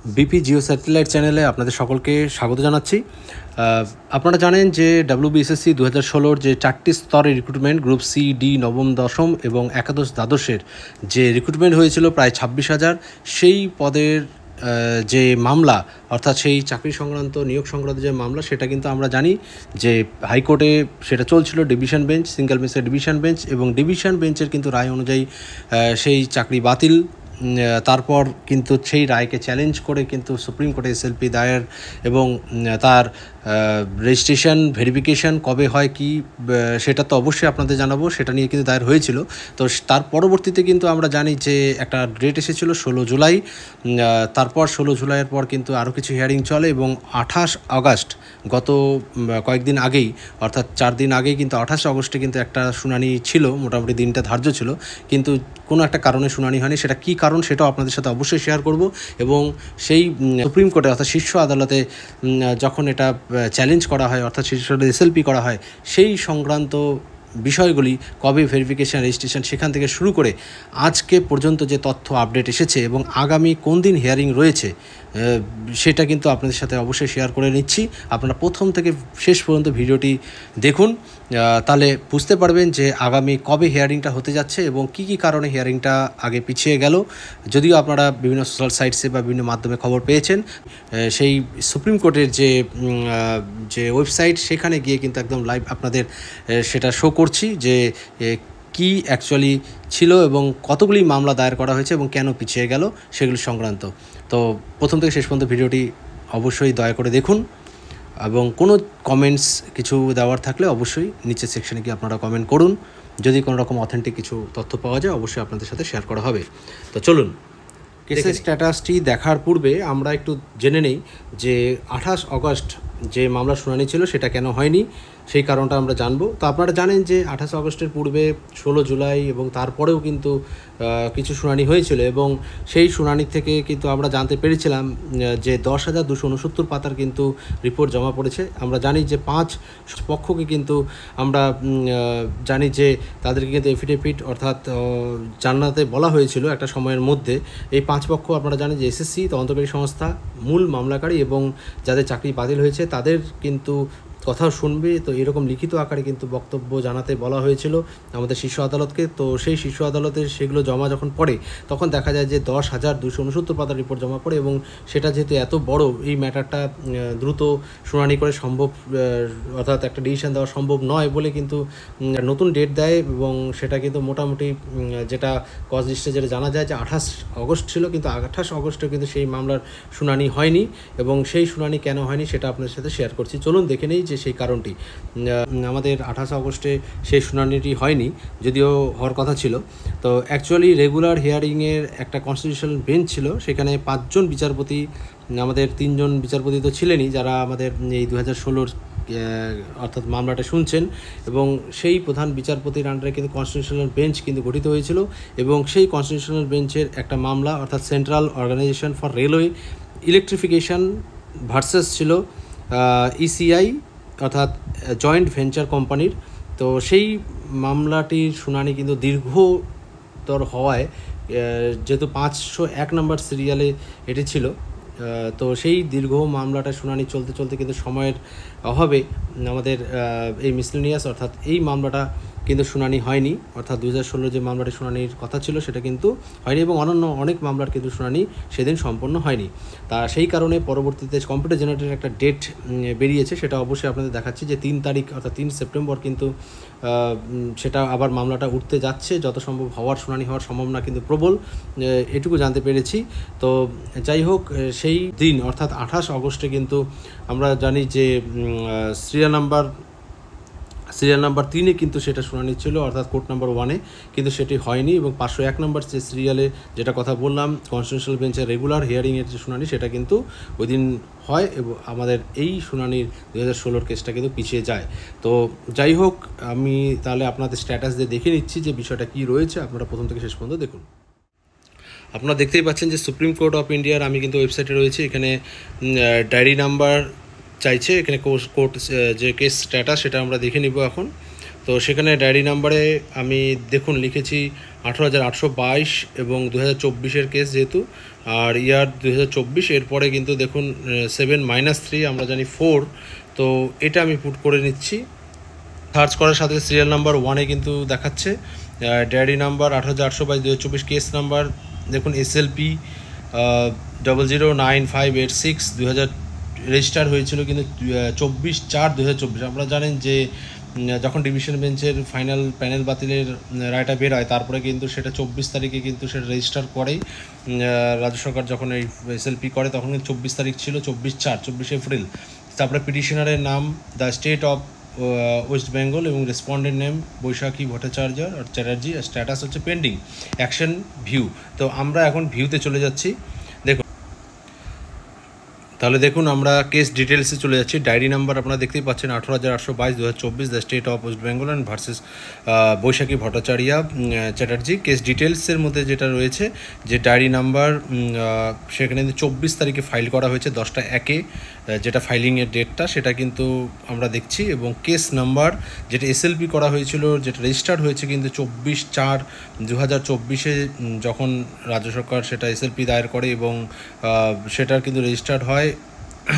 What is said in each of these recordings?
BP Jio satellite চ্যানেলে আপনাদের সকলকে স্বাগত জানাচ্ছি। আপনারা জানেন যে WBSSC 2016 যে 4টি স্তরের রিক্রুটমেন্ট গ্রুপ সি, ডি, নবম, দশম এবং একাদশ দ্বাদশের যে রিক্রুটমেন্ট হয়েছিল প্রায় 26,000, সেই পদের যে মামলা অর্থাৎ সেই চাকরি সংক্রান্ত নিয়োগ সংক্রান্ত যে মামলা, সেটা কিন্তু আমরা জানি যে হাইকোর্টে সেটা চলছিল, ডিভিশন বেঞ্চ, সিঙ্গেল বেঞ্চের ডিভিশন বেঞ্চ, এবং ডিভিশন বেঞ্চের কিন্তু রায় অনুযায়ী সেই চাকরি বাতিল। তারপর কিন্তু সেই রায়কে চ্যালেঞ্জ করে কিন্তু সুপ্রিম কোর্টে SLP দায়ের, এবং তার রেজিস্ট্রেশন ভেরিফিকেশান কবে হয় কি সেটা তো অবশ্যই আপনাদের জানাবো, সেটা নিয়ে কিন্তু দায়ের হয়েছিল। তো তার পরবর্তীতে কিন্তু আমরা জানি যে একটা ডেট এসেছিলো 16 জুলাই। তারপর 16 জুলাইয়ের পর কিন্তু আরও কিছু হিয়ারিং চলে, এবং 28 আগস্ট গত কয়েকদিন আগেই, অর্থাৎ 4 দিন আগেই কিন্তু 28 আগস্টে কিন্তু একটা শুনানি ছিল, মোটামুটি দিনটা ধার্য ছিল, কিন্তু কোনো একটা কারণে শুনানি হয়নি। সেটা কী কারণ সেটাও আপনাদের সাথে অবশ্যই শেয়ার করব, এবং সেই সুপ্রিম কোর্টে অর্থাৎ শীর্ষ আদালতে যখন এটা চ্যালেঞ্জ করা হয়, অর্থাৎ শীর্ষ আদালতে SLP করা হয়, সেই সংক্রান্ত বিষয়গুলি কবে ভেরিফিকেশান, রেজিস্ট্রেশন, সেখান থেকে শুরু করে আজকে পর্যন্ত যে তথ্য আপডেট এসেছে এবং আগামী কোন দিন হিয়ারিং রয়েছে সেটা কিন্তু আপনাদের সাথে অবশ্যই শেয়ার করে নিচ্ছি। আপনারা প্রথম থেকে শেষ পর্যন্ত ভিডিওটি দেখুন, তাহলে বুঝতে পারবেন যে আগামী কবে হিয়ারিংটা হতে যাচ্ছে এবং কি কি কারণে হিয়ারিংটা আগে পিছিয়ে গেল। যদিও আপনারা বিভিন্ন সোশ্যাল সাইটসে বা বিভিন্ন মাধ্যমে খবর পেয়েছেন, সেই সুপ্রিম কোর্টের যে ওয়েবসাইট, সেখানে গিয়ে কিন্তু একদম লাইভ আপনাদের সেটা শো করছি যে কি অ্যাকচুয়ালি ছিল এবং কতগুলি মামলা দায়ের করা হয়েছে এবং কেন পিছিয়ে গেল সেগুলি সংক্রান্ত। তো প্রথম থেকে শেষ পর্যন্ত ভিডিওটি অবশ্যই দয়া করে দেখুন, এবং কোনো কমেন্টস কিছু দেওয়ার থাকলে অবশ্যই নিচের সেকশনে গিয়ে আপনারা কমেন্ট করুন। যদি কোনো রকম অথেন্টিক কিছু তথ্য পাওয়া যায় অবশ্যই আপনাদের সাথে শেয়ার করা হবে। তো চলুন, কেসের স্ট্যাটাসটি দেখার পূর্বে আমরা একটু জেনে নেই যে 28 আগস্ট যে মামলা শুনানি ছিল সেটা কেন হয়নি, সেই কারণটা আমরা জানবো। তো আপনারা জানেন যে 28 আগস্টের পূর্বে 16 জুলাই এবং তারপরেও কিন্তু কিছু শুনানি হয়েছিল, এবং সেই শুনানি থেকে কিন্তু আমরা জানতে পেরেছিলাম যে 10,269 পাতার কিন্তু রিপোর্ট জমা পড়েছে। আমরা জানি যে 5 পক্ষকে কিন্তু আমরা জানি যে তাদেরকে কিন্তু এফিডেভিট অর্থাৎ জানাতে বলা হয়েছিল একটা সময়ের মধ্যে। এই 5 পক্ষ আপনারা জানেন যে SSC, তদন্তকারী সংস্থা, মূল মামলাকারী এবং যাদের চাকরি বাতিল হয়েছে তাদের কিন্তু কথাও শুনবে। তো এরকম লিখিত আকারে কিন্তু বক্তব্য জানাতে বলা হয়েছিল আমাদের শীর্ষ আদালতকে। তো সেই শীর্ষ আদালতের সেগুলো জমা যখন পড়ে তখন দেখা যায় যে 10,269 পাতার রিপোর্ট জমা পড়ে, এবং সেটা যেহেতু এত বড়, এই ম্যাটারটা দ্রুত শুনানি করে সম্ভব, অর্থাৎ একটা ডিসিশন দেওয়া সম্ভব নয় বলে কিন্তু নতুন ডেট দেয়, এবং সেটা কিন্তু মোটামুটি যেটা কজ লিস্টে যেটা জানা যায় যে 28 আগস্ট ছিল, কিন্তু 28 আগস্টে কিন্তু সেই মামলার শুনানি হয়নি, এবং সেই শুনানি কেন হয়নি সেটা আপনাদের সাথে শেয়ার করছি। চলুন দেখে নেই যে সেই কারণটি। আমাদের 28 আগস্টে সেই শুনানিটি হয়নি, যদিও হওয়ার কথা ছিল। তো অ্যাকচুয়ালি রেগুলার হিয়ারিংয়ের একটা কনস্টিটিউশনাল বেঞ্চ ছিল, সেখানে 5 জন বিচারপতি, আমাদের 3 জন বিচারপতি তো ছিলেনই যারা আমাদের এই 2016 অর্থাৎ মামলাটা শুনছেন, এবং সেই প্রধান বিচারপতির আন্ডারে কিন্তু কনস্টিটিউশনাল বেঞ্চ কিন্তু গঠিত হয়েছিল, এবং সেই কনস্টিটিউশনাল বেঞ্চের একটা মামলা অর্থাৎ central organisation for railway electrification versus ছিল ECI অর্থাৎ জয়েন্ট ভেঞ্চার কোম্পানির। তো সেই মামলাটির শুনানি কিন্তু দীর্ঘতর হওয়ায়, যেহেতু 501 নম্বর সিরিয়ালে এটি ছিল, তো সেই দীর্ঘ মামলাটা শুনানি চলতে চলতে কিন্তু সময়ের অভাবে আমাদের এই মিসলেনিয়াস অর্থাৎ এই মামলাটা কিন্তু শুনানি হয়নি, অর্থাৎ 2016 যে মামলাটি শুনানির কথা ছিল সেটা কিন্তু হয়নি, এবং অন্যান্য অনেক মামলার কিন্তু শুনানি সেদিন সম্পন্ন হয়নি। তা সেই কারণে পরবর্তীতে কম্পিউটার জেনারেটেড একটা ডেট বেরিয়েছে, সেটা অবশ্যই আপনাদের দেখাচ্ছি যে 3 তারিখ অর্থাৎ 3 সেপ্টেম্বর কিন্তু সেটা আবার মামলাটা উঠতে যাচ্ছে, যত সম্ভব শুনানি হওয়ার সম্ভাবনা কিন্তু প্রবল, এটুকু জানতে পেরেছি। তো যাই হোক, সেই দিন অর্থাৎ 28 আগস্টে কিন্তু আমরা জানি যে সিরিয়াল নাম্বার 3-এ কিন্তু সেটা শুনানি ছিল, অর্থাৎ কোর্ট নাম্বার 1-এ কিন্তু সেটি হয়নি, এবং 501 নম্বর যে সিরিয়ালে যেটা কথা বললাম কনস্টিটিউশনাল বেঞ্চের রেগুলার হিয়ারিংয়ের যে শুনানি সেটা কিন্তু ওই দিন হয়, এবং আমাদের এই শুনানির 2016 কেসটা কিন্তু পিছিয়ে যায়। তো যাই হোক, আমি তাহলে আপনাদের স্ট্যাটাস দিয়ে দেখে নিচ্ছি যে বিষয়টা কী রয়েছে, আপনারা প্রথম থেকে শেষ পর্যন্ত দেখুন। আপনারা দেখতেই পাচ্ছেন যে সুপ্রিম কোর্ট অফ ইন্ডিয়ার আমি কিন্তু ওয়েবসাইটে রয়েছে, এখানে ডায়েরি নাম্বার চাইছে, এখানে কোর্ট যে কেস স্ট্যাটাস সেটা আমরা দেখে নিব এখন। তো সেখানে ডায়েরি নাম্বারে আমি দেখুন লিখেছি 18,822 এবং 2024-এর কেস যেহেতু, আর ইয়ার 2024, এরপরে কিন্তু দেখুন 7-3 আমরা জানি 4, তো এটা আমি পুট করে নিচ্ছি। সার্চ করার সাথে সিরিয়াল নাম্বার 1-এ কিন্তু দেখাচ্ছে ডায়েরি নাম্বার 18,822 2024, কেস নাম্বার দেখুন SLP 009586 2000 রেজিস্টার হয়েছিল কিন্তু 24/4/2024। আপনারা জানেন যে যখন ডিভিশন বেঞ্চের ফাইনাল প্যানেল বাতিলের রায়টা বের হয়, তারপরে কিন্তু সেটা 24 তারিখে কিন্তু সেটা রেজিস্টার করেই রাজ্য সরকার যখন এই SLP করে, তখন কিন্তু 24 তারিখ ছিল 24 এপ্রিল। তারপরে পিটিশনারের নাম the state of West Bengal এবং রেসপন্ডেন্ট নেম বৈশাখী ভট্টাচার্য আর চ্যাটার্জি, স্ট্যাটাস হচ্ছে পেন্ডিং, অ্যাকশন ভিউ। তো আমরা এখন ভিউতে চলে যাচ্ছি। দেখুন, তাহলে দেখুন আমরা কেস ডিটেলসে চলে যাচ্ছি। ডায়েরি নাম্বার আপনারা দেখতেই পাচ্ছেন 18,822 2024, the state of West Bengal and versus Baishakhi Bhattacharya Chatterjee. Case ডিটেলসের মধ্যে যেটা রয়েছে যে ডায়েরি নাম্বার সেখানে 24 তারিখে ফাইল করা হয়েছে 10টা 1-এ, যেটা ফাইলিংয়ের ডেটটা সেটা কিন্তু আমরা দেখছি, এবং কেস নাম্বার যেটা SLP করা হয়েছিল, যেটা রেজিস্টার্ড হয়েছে কিন্তু 24/4/2024-এ যখন রাজ্য সরকার সেটা SLP দায়ের করে, এবং সেটার কিন্তু রেজিস্টার্ড হয়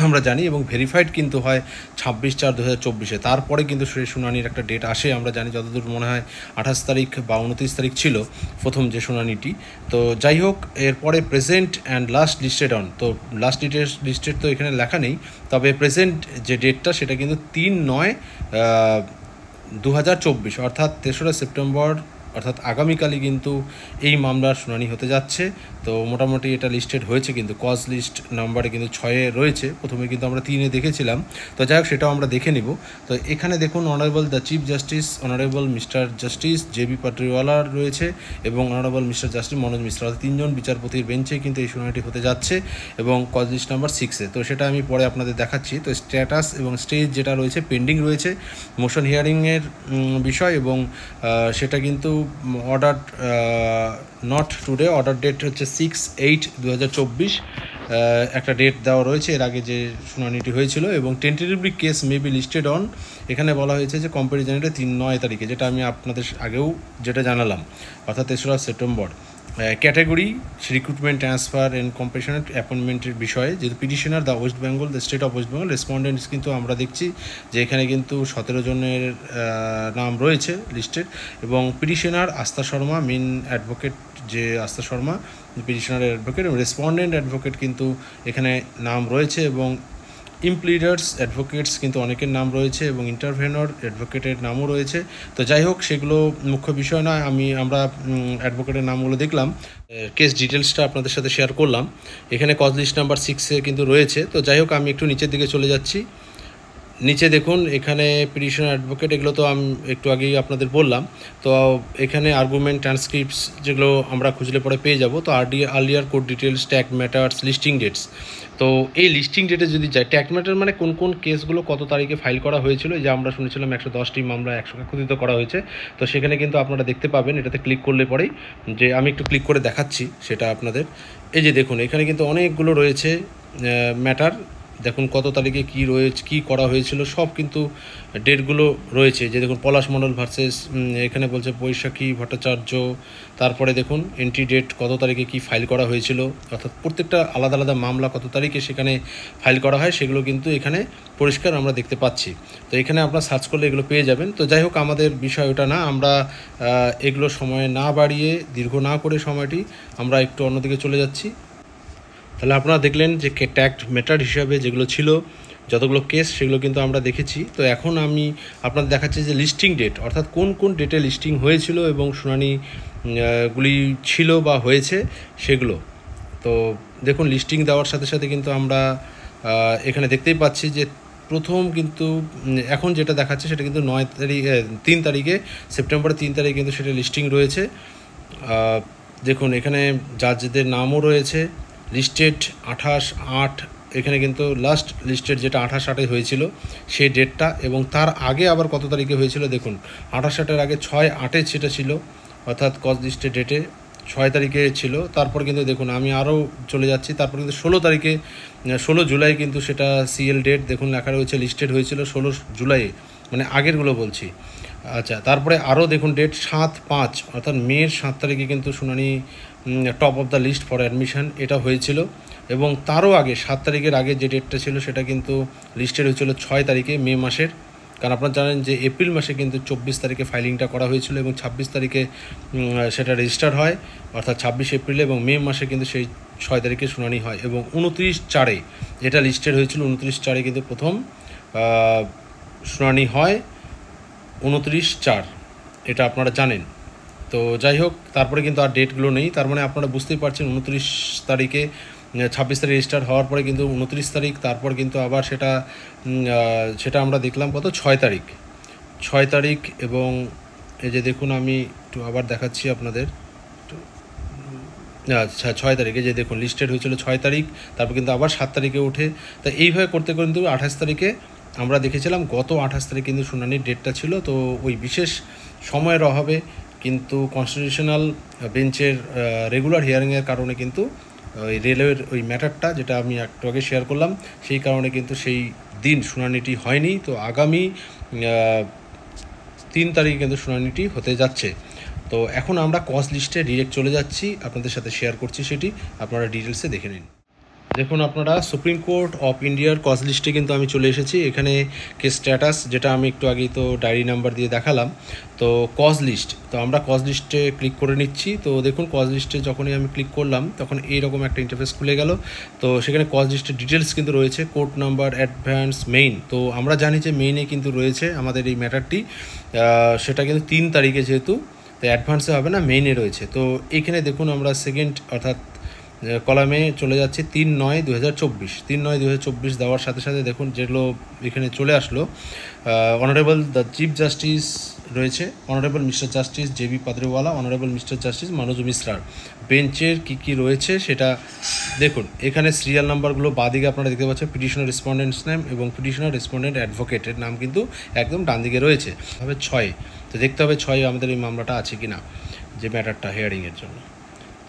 আমরা জানি, এবং ভেরিফাইড কিন্তু হয় 26/4/2024-এ। তারপরে কিন্তু সেই শুনানির একটা ডেট আসে, আমরা জানি যতদূর মনে হয় 28 তারিখ বা 29 তারিখ ছিল প্রথম যে শুনানিটি। তো যাই হোক, এরপরে present and last listed on, তো লাস্ট লিস্টেড তো এখানে লেখা নেই, তবে প্রেজেন্ট যে ডেটটা সেটা কিন্তু 3/9/2024, অর্থাৎ 3রা সেপ্টেম্বর, অর্থাৎ আগামীকালই কিন্তু এই মামলার শুনানি হতে যাচ্ছে। তো মোটামুটি এটা লিস্টেড হয়েছে, কিন্তু কজ লিস্ট নাম্বারে কিন্তু 6-এ রয়েছে, প্রথমে কিন্তু আমরা 3-এ দেখেছিলাম। তো যাই হোক, সেটাও আমরা দেখে নিব। তো এখানে দেখুন honourable the chief justice, honourable mister justice JB পাটরিওয়ালা রয়েছে, এবং honourable mister justice Manoj Mishra, অর্থাৎ 3জন বিচারপতির বেঞ্চে কিন্তু এই শুনানিটি হতে যাচ্ছে, এবং কজ লিস্ট নাম্বার 6-এ। তো সেটা আমি পরে আপনাদের দেখাচ্ছি। তো স্ট্যাটাস এবং স্টেজ যেটা রয়েছে পেন্ডিং রয়েছে, মোশন হিয়ারিংয়ের বিষয়, এবং সেটা কিন্তু order not today, order date হচ্ছে 6/8/2024, একটা ডেট দেওয়া রয়েছে এর আগে যে শুনানিটি হয়েছিল, এবং tentatively case may be listed on, এখানে বলা হয়েছে যে কম্প্যারিজনটা 3/9 তারিখে, যেটা আমি আপনাদের আগেও যেটা জানালাম, অর্থাৎ 3রা September. Category recruitment, transfer and compassionate অ্যাপয়েন্টমেন্টের বিষয়ে, যেহেতু petitioner the West Bengal, the state of West Bengal, respondents কিন্তু আমরা দেখছি যে এখানে কিন্তু 17 জনের নাম রয়েছে লিস্টেড, এবং পিটিশনার আস্থা শর্মা, মেন অ্যাডভোকেট যে আস্থা শর্মা পিটিশনারের অ্যাডভোকেট, এবং রেসপন্ডেন্ট অ্যাডভোকেট কিন্তু এখানে নাম রয়েছে, এবং ইমপ্লিডার্স অ্যাডভোকেটস কিন্তু অনেকের নাম রয়েছে, এবং ইন্টারভেনর অ্যাডভোকেটের নামও রয়েছে। তো যাই হোক, সেগুলো মুখ্য বিষয় নয়, আমরা অ্যাডভোকেটের নামগুলো দেখলাম, কেস ডিটেলসটা আপনাদের সাথে শেয়ার করলাম। এখানে কজ লিস্ট নাম্বার 6-এ কিন্তু রয়েছে। তো যাই হোক, আমি একটু নিচের দিকে চলে যাচ্ছি। নিচে দেখুন এখানে পিটিশনার অ্যাডভোকেট, এগুলো তো আমি একটু আগেই আপনাদের বললাম। তো এখানে আর্গুমেন্ট, ট্রান্সক্রিপ্টস যেগুলো আমরা খুঁজলে পরে পেয়ে যাব। তো earlier court details, tag matters, listing dates. তো এই লিস্টিং ডেটে যদি যায়, ট্যাগ ম্যাটার মানে কোন কোন কেসগুলো কত তারিখে ফাইল করা হয়েছিল, যে আমরা শুনেছিলাম 110টি মামলা একসঙ্গে কথিত করা হয়েছে। তো সেখানে কিন্তু আপনারা দেখতে পাবেন, এটাতে ক্লিক করলে পরেই, যে আমি একটু ক্লিক করে দেখাচ্ছি সেটা আপনাদের। এই যে দেখুন, এখানে কিন্তু অনেকগুলো রয়েছে ম্যাটার, দেখুন কত তারিখে কী রয়েছে, কী করা হয়েছিল, সব কিন্তু ডেটগুলো রয়েছে। যে দেখুন পলাশ মণ্ডল ভার্সেস, এখানে বলছে বৈশাখী ভট্টাচার্য, তারপরে দেখুন এন্ট্রি ডেট কত তারিখে কি ফাইল করা হয়েছিল, অর্থাৎ প্রত্যেকটা আলাদা আলাদা মামলা কত তারিখে সেখানে ফাইল করা হয়, সেগুলো কিন্তু এখানে পরিষ্কার আমরা দেখতে পাচ্ছি। তো এখানে আপনারা সার্চ করলে এগুলো পেয়ে যাবেন। তো যাই হোক, আমাদের বিষয় ওটা না, আমরা এগুলো সময় না বাড়িয়ে, দীর্ঘ না করে সময়টি আমরা একটু অন্যদিকে চলে যাচ্ছি। তাহলে আপনারা দেখলেন যে ট্যাগ ম্যাটার হিসাবে যেগুলো ছিল যতগুলো কেস, সেগুলো কিন্তু আমরা দেখেছি। তো এখন আমি আপনাদের দেখাচ্ছি যে লিস্টিং ডেট, অর্থাৎ কোন কোন ডেটে লিস্টিং হয়েছিল এবং শুনানিগুলি ছিল বা হয়েছে সেগুলো। তো দেখুন, লিস্টিং দেওয়ার সাথে সাথে কিন্তু আমরা এখানে দেখতেই পাচ্ছি যে প্রথম কিন্তু এখন যেটা দেখাচ্ছে সেটা কিন্তু 3 তারিখে সেপ্টেম্বরের 3 তারিখে কিন্তু সেটা লিস্টিং রয়েছে। দেখুন এখানে জাজদের নামও রয়েছে, লিস্টেড 28/8, এখানে কিন্তু লাস্ট লিস্টেড যেটা 28/8 হয়েছিল সেই ডেটটা, এবং তার আগে আবার কত তারিখে হয়েছিল দেখুন, 28/8-এর আগে 6/8 সেটা ছিল, অর্থাৎ কজ লিস্টের ডেটে 6 তারিখে ছিল। তারপর কিন্তু দেখুন আমি আরও চলে যাচ্ছি, তারপর কিন্তু 16 তারিখে, 16 জুলাই কিন্তু সেটা সিএল ডেট দেখুন লেখা রয়েছে, লিস্টেড হয়েছিল 16 জুলাই, মানে আগেরগুলো বলছি। আচ্ছা, তারপরে আরও দেখুন ডেট 7/5 অর্থাৎ মের 7 তারিখে কিন্তু শুনানি top of the list for admission এটা হয়েছিল। এবং তারও আগে 7 তারিখের আগে যে ডেটটা ছিল সেটা কিন্তু লিস্টেড হয়েছিল 6 তারিখে মে মাসের। কারণ আপনারা জানেন যে এপ্রিল মাসে কিন্তু 24 তারিখে ফাইলিংটা করা হয়েছিল এবং 26 তারিখে সেটা রেজিস্টার হয়, অর্থাৎ 26 এপ্রিলে, এবং মে মাসে কিন্তু সেই 6 তারিখে শুনানি হয়। এবং 29/4 যেটা লিস্টেড হয়েছিল 29/4 কিন্তু প্রথম শুনানি হয় 29/4, এটা আপনারা জানেন। তো যাই হোক, তারপরে কিন্তু আর ডেটগুলো নেই। তার মানে আপনারা বুঝতেই পারছেন 29 তারিখে 26 তারিখ রেজিস্টার হওয়ার পরে কিন্তু 29 তারিখ, তারপর কিন্তু আবার সেটা আমরা দেখলাম কত 6 তারিখ। এবং এই যে দেখুন আমি একটু আবার দেখাচ্ছি আপনাদের। আচ্ছা, 6 তারিখে যে দেখুন লিস্টেড হয়েছিল 6 তারিখ, তারপর কিন্তু আবার 7 তারিখে ওঠে। তা এইভাবে করতে কিন্তু 28 তারিখে আমরা দেখেছিলাম, গত 28 তারিখ কিন্তু শুনানির ডেটটা ছিল। তো ওই বিশেষ সময়ের অভাবে কিন্তু কনস্টিটিউশনাল বেঞ্চের রেগুলার হিয়ারিংয়ের কারণে কিন্তু ওই রেলওয়ের ওই ম্যাটারটা যেটা আমি একটু আগে শেয়ার করলাম, সেই কারণে কিন্তু সেই দিন শুনানিটি হয়নি। তো আগামী 3 তারিখে কিন্তু শুনানিটি হতে যাচ্ছে। তো এখন আমরা কজ লিস্টে ডিরেক্ট চলে যাচ্ছি, আপনাদের সাথে শেয়ার করছি, সেটি আপনারা ডিটেলসে দেখে নিন। দেখুন আপনারা সুপ্রিম কোর্ট অফ ইন্ডিয়ার কজ লিস্টে কিন্তু আমি চলে এসেছি। এখানে কেস স্ট্যাটাস যেটা আমি একটু আগেই তো ডায়েরি নাম্বার দিয়ে দেখালাম। তো কজ লিস্ট, তো আমরা কজ লিস্টে ক্লিক করে নিচ্ছি। তো দেখুন কজ লিস্টে যখনই আমি ক্লিক করলাম তখন এইরকম একটা ইন্টারফেস খুলে গেল। তো সেখানে কজ লিস্টের ডিটেলস কিন্তু রয়েছে, কোর্ট নাম্বার, অ্যাডভান্স, মেইন। তো আমরা জানি যে মেইনে কিন্তু রয়েছে আমাদের এই ম্যাটারটি, সেটা কিন্তু 3 তারিখে, যেহেতু তো অ্যাডভান্সে হবে না, মেইনে রয়েছে। তো এইখানে দেখুন আমরা সেকেন্ড অর্থাৎ কলামে চলে যাচ্ছে 3/9/2024। 3/9/2024 দেওয়ার সাথে সাথে দেখুন যেগুলো এখানে চলে আসলো, অনারেবল দ্য চিফ জাস্টিস রয়েছে, honourable mister justice J B. Pardiwala, honourable mister justice Manoj মিশ্রার বেঞ্চের কী রয়েছে সেটা দেখুন। এখানে সিরিয়াল নাম্বারগুলো বাঁদিকে আপনারা দেখতে পাচ্ছেন, পিটিশনার রেসপন্ডেন্টস নেম এবং পিটিশনার রেসপন্ডেন্ট অ্যাডভোকেটের নাম কিন্তু একদম ডান দিকে রয়েছে। তবে 6, তো দেখতে হবে 6 আমাদের এই মামলাটা আছে কি না, যে ম্যাটারটা হিয়ারিংয়ের জন্য।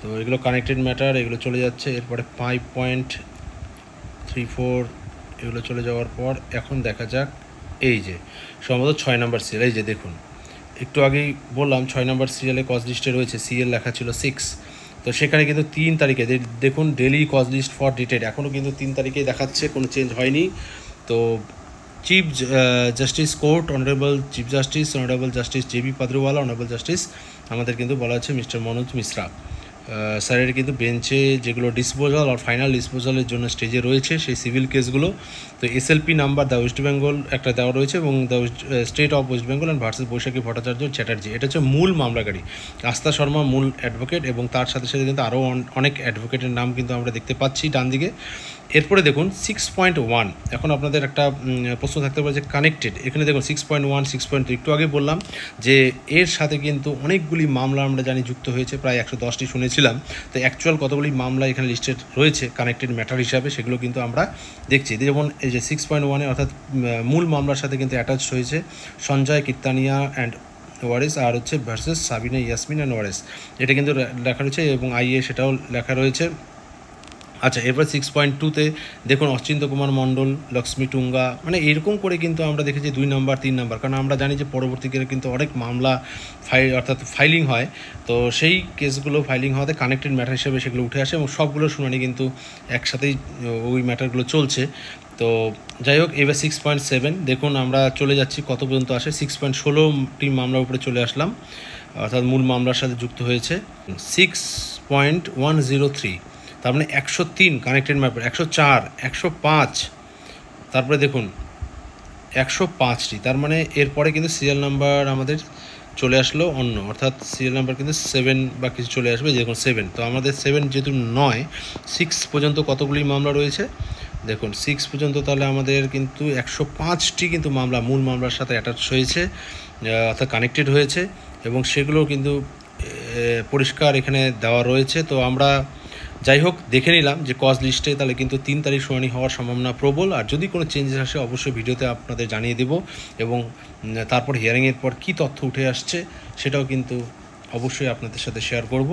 তো এগুলো কানেক্টেড ম্যাটার, এগুলো চলে যাচ্ছে। এরপরে 5.34 এগুলো চলে যাওয়ার পর এখন দেখা যাক এই যে সম্ভবত 6 নম্বর সিরিয়াল। এই যে দেখুন একটু আগেই বললাম 6 নম্বর সিরিয়ালে কজ লিস্টে রয়েছে, সিএল লেখা ছিল 6। তো সেখানে কিন্তু 3 তারিখে দেখুন ডেলি কজ লিস্ট ফর ডিটেড, এখনও কিন্তু 3 তারিখেই দেখাচ্ছে, কোনো চেঞ্জ হয়নি। তো chief justice court, honourable chief justice, honourable justice J B. Pardiwala, honourable justice আমাদের কিন্তু বলা আছে মিস্টার মনোজ মিশ্রা স্যারের কিন্তু বেঞ্চে যেগুলো ডিসপোজাল আর ফাইনাল ডিসপোজালের জন্য স্টেজে রয়েছে সেই সিভিল কেসগুলো। তো SLP number the West Bengal একটা দেওয়া রয়েছে, এবং the state of West Bengal and versus Baishakhi Bhattacharya Chatterjee, এটা হচ্ছে মূল মামলাকারী। আস্থা শর্মা মূল অ্যাডভোকেট, এবং তার সাথে সাথে কিন্তু আরও অনেক অ্যাডভোকেটের নাম কিন্তু আমরা দেখতে পাচ্ছি ডান দিকে। এরপরে দেখুন 6.1, এখন আপনাদের একটা প্রশ্ন থাকতে পারে যে কানেক্টেড, এখানে দেখুন 6.1, 6.2, একটু আগে বললাম যে এর সাথে কিন্তু অনেকগুলি মামলা আমরা জানি যুক্ত হয়েছে, প্রায় 110টি শুনেছিলাম। তো অ্যাকচুয়াল কতগুলি মামলা এখানে লিস্টেড রয়েছে কানেক্টেড ম্যাটার হিসাবে, সেগুলো কিন্তু আমরা দেখছি। যেমন এই যে 6.1-এ অর্থাৎ মূল মামলার সাথে কিন্তু অ্যাটাচ হয়েছে সঞ্জয় কিত্তানিয়া অ্যান্ড ওয়ারেস, আর হচ্ছে ভার্সেস সাবিনা ইয়াসমিন অ্যান্ড ওয়ারেস, এটা কিন্তু লেখা রয়েছে, এবং আইএ সেটাও লেখা রয়েছে। আচ্ছা, এরপর 6.2-তে দেখুন অচিন্ত কুমার মণ্ডল, লক্ষ্মী টুঙ্গা, মানে এরকম করে কিন্তু আমরা দেখেছি 2 নম্বর 3 নম্বর, কারণ আমরা জানি যে পরবর্তীকালে কিন্তু অনেক মামলা অর্থাৎ ফাইলিং হয়। তো সেই কেসগুলো ফাইলিং হওয়াতে কানেক্টেড ম্যাটার হিসেবে সেগুলো উঠে আসে, এবং সবগুলো শুনানি কিন্তু একসাথেই ওই ম্যাটারগুলো চলছে। তো যাই হোক, এবার 6.7 দেখুন আমরা চলে যাচ্ছি কত পর্যন্ত আসে, 6.16টি মামলার উপরে চলে আসলাম, অর্থাৎ মূল মামলার সাথে যুক্ত হয়েছে। 6.103, তার মানে 103 কানেক্টেড ম্যাটার, 104, 105, তারপরে দেখুন 105টি, তার মানে এরপরে কিন্তু সিরিয়াল নাম্বার আমাদের চলে আসলো অন্য, অর্থাৎ সিরিয়াল নাম্বার কিন্তু 7 বা কিছু চলে আসবে, দেখুন 7। তো আমাদের 7 যেহেতু নয়, 6 পর্যন্ত কতগুলি মামলা রয়েছে দেখুন, 6 পর্যন্ত, তাহলে আমাদের কিন্তু 105টি কিন্তু মামলা মূল মামলার সাথে অ্যাটাচ হয়েছে, অর্থাৎ কানেক্টেড হয়েছে, এবং সেগুলো কিন্তু পরিষ্কার এখানে দেওয়া রয়েছে। তো আমরা যাই হোক দেখে নিলাম যে কজ লিস্টে তাহলে কিন্তু 3 তারিখ শুনানি হওয়ার সম্ভাবনা প্রবল, আর যদি কোনো চেঞ্জেস আসে অবশ্যই ভিডিওতে আপনাদের জানিয়ে দেব, এবং তারপর হিয়ারিংয়ের পর কী তথ্য উঠে আসছে সেটাও কিন্তু অবশ্যই আপনাদের সাথে শেয়ার করব।